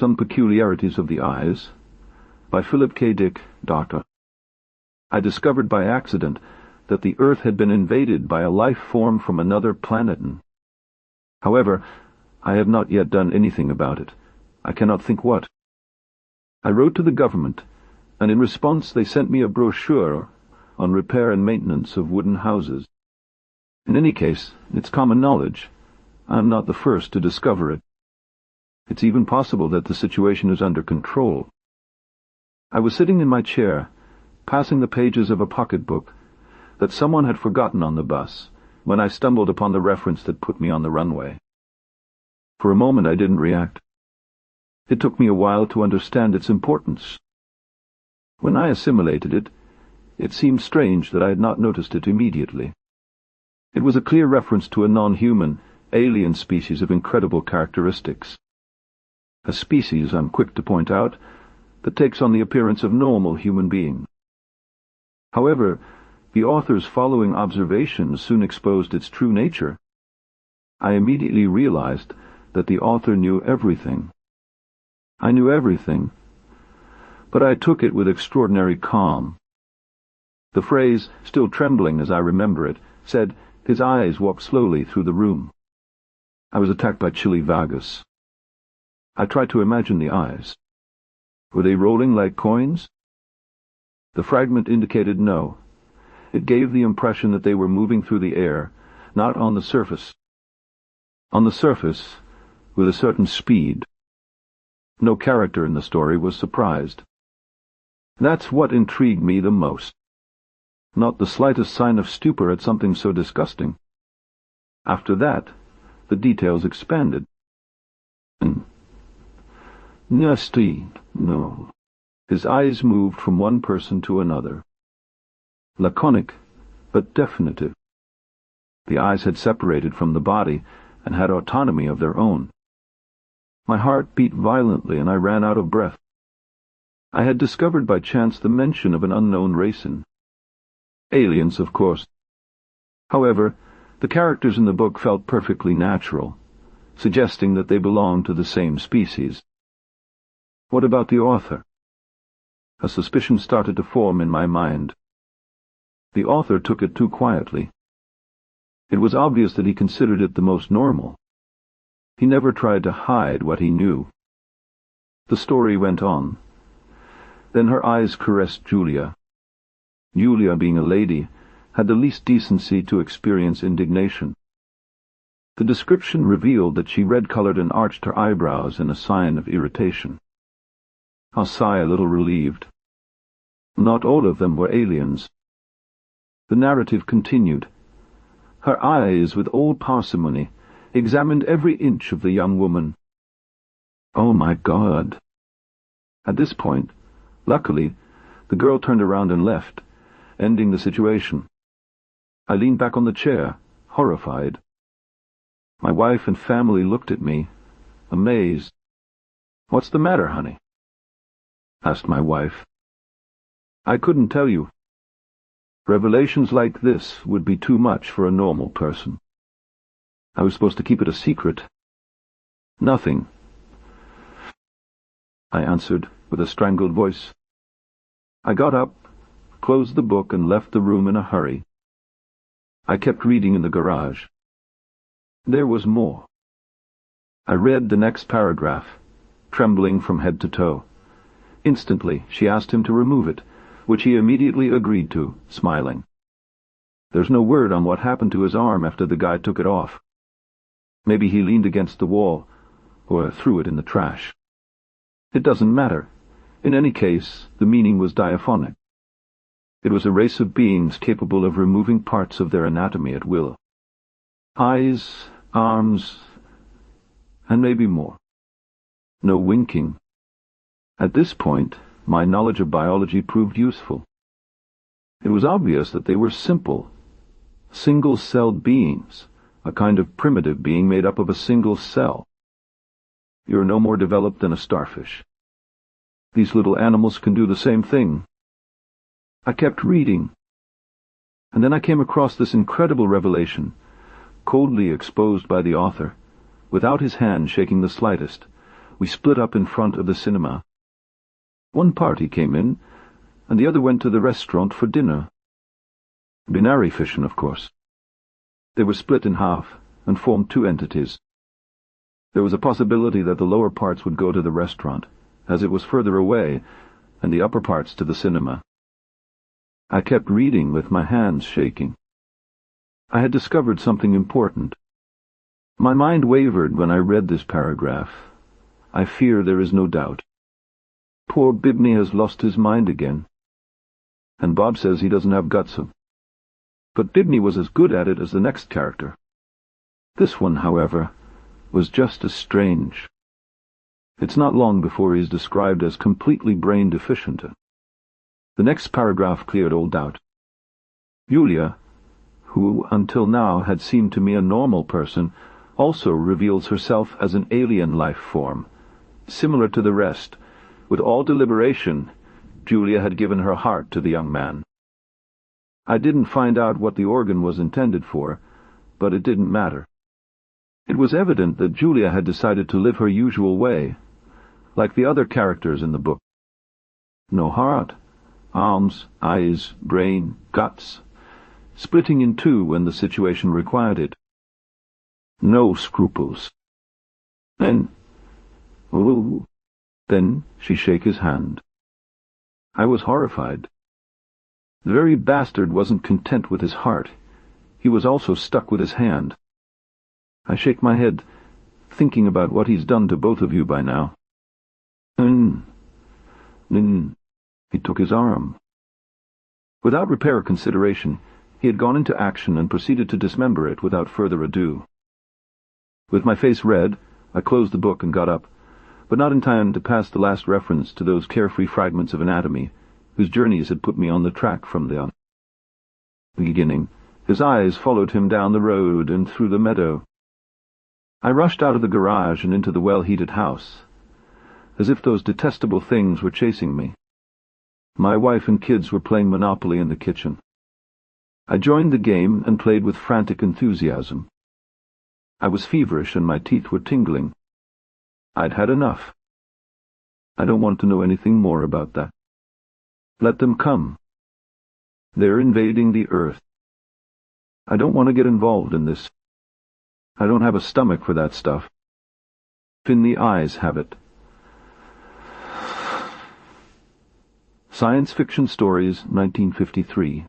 Some Peculiarities of the Eyes, by Phillip K. Doctor. I discovered by accident that the Earth had been invaded by a life form from another planet. However, I have not yet done anything about it. I cannot think what. I wrote to the government, and in response they sent me a brochure on repair and maintenance of wooden houses. In any case, it's common knowledge. I am not the first to discover it. It's even possible that the situation is under control. I was sitting in my chair, passing the pages of a pocketbook that someone had forgotten on the bus, when I stumbled upon the reference that put me on the runway. For a moment I didn't react. It took me a while to understand its importance. When I assimilated it, it seemed strange that I had not noticed it immediately. It was a clear reference to a non-human, alien species of incredible characteristics. A species, I'm quick to point out, that takes on the appearance of normal human beings. However, the author's following observations soon exposed its true nature. I immediately realized that the author knew everything. I knew everything, but I took it with extraordinary calm. The phrase, still trembling as I remember it, said, "His eyes walked slowly through the room." I was attacked by chilly vagus. I tried to imagine the eyes. Were they rolling like coins? The fragment indicated no. It gave the impression that they were moving through the air, not on the surface. On the surface, with a certain speed. No character in the story was surprised. That's what intrigued me the most. Not the slightest sign of stupor at something so disgusting. After that, the details expanded. No. His eyes moved from one person to another. Laconic, but definitive. The eyes had separated from the body and had autonomy of their own. My heart beat violently and I ran out of breath. I had discovered by chance the mention of an unknown race in. Aliens, of course. However, the characters in the book felt perfectly natural, suggesting that they belonged to the same species. What about the author? A suspicion started to form in my mind. The author took it too quietly. It was obvious that he considered it the most normal. He never tried to hide what he knew. The story went on. Then her eyes caressed Julia. Julia, being a lady, had the least decency to experience indignation. The description revealed that she red-colored and arched her eyebrows in a sign of irritation. I'll sigh a little relieved. Not all of them were aliens. The narrative continued. Her eyes, with old parsimony, examined every inch of the young woman. Oh, my God! At this point, luckily, the girl turned around and left, ending the situation. I leaned back on the chair, horrified. My wife and family looked at me, amazed. "What's the matter, honey?" asked my wife. I couldn't tell you. Revelations like this would be too much for a normal person. I was supposed to keep it a secret. Nothing, I answered with a strangled voice. I got up, closed the book, and left the room in a hurry. I kept reading in the garage. There was more. I read the next paragraph, trembling from head to toe. Instantly, she asked him to remove it, which he immediately agreed to, smiling. There's no word on what happened to his arm after the guy took it off. Maybe he leaned against the wall, or threw it in the trash. It doesn't matter. In any case, the meaning was diaphonic. It was a race of beings capable of removing parts of their anatomy at will. Eyes, arms, and maybe more. No winking. At this point, my knowledge of biology proved useful. It was obvious that they were simple, single-celled beings, a kind of primitive being made up of a single cell. You're no more developed than a starfish. These little animals can do the same thing. I kept reading, and then I came across this incredible revelation, coldly exposed by the author, without his hand shaking the slightest, we split up in front of the cinema. One party came in, and the other went to the restaurant for dinner. Binary fission, of course. They were split in half and formed two entities. There was a possibility that the lower parts would go to the restaurant, as it was further away, and the upper parts to the cinema. I kept reading with my hands shaking. I had discovered something important. My mind wavered when I read this paragraph. I fear there is no doubt. Poor Bibney has lost his mind again. And Bob says he doesn't have guts. But Bibney was as good at it as the next character. This one, however, was just as strange. It's not long before he is described as completely brain deficient. The next paragraph cleared all doubt. Julia, who until now had seemed to me a normal person, also reveals herself as an alien life form. Similar to the rest, with all deliberation, Julia had given her heart to the young man. I didn't find out what the organ was intended for, but it didn't matter. It was evident that Julia had decided to live her usual way, like the other characters in the book. No heart, arms, eyes, brain, guts, splitting in two when the situation required it. No scruples. Then she shake his hand. I was horrified. The very bastard wasn't content with his heart. He was also stuck with his hand. I shake my head, thinking about what he's done to both of you by now. He took his arm. Without repair or consideration, he had gone into action and proceeded to dismember it without further ado. With my face red, I closed the book and got up, but not in time to pass the last reference to those carefree fragments of anatomy whose journeys had put me on the track from the beginning. His eyes followed him down the road and through the meadow. I rushed out of the garage and into the well-heated house, as if those detestable things were chasing me. My wife and kids were playing Monopoly in the kitchen. I joined the game and played with frantic enthusiasm. I was feverish and my teeth were tingling. I'd had enough. I don't want to know anything more about that. Let them come. They're invading the earth. I don't want to get involved in this. I don't have a stomach for that stuff. In the eyes have it. Science Fiction Stories, 1953.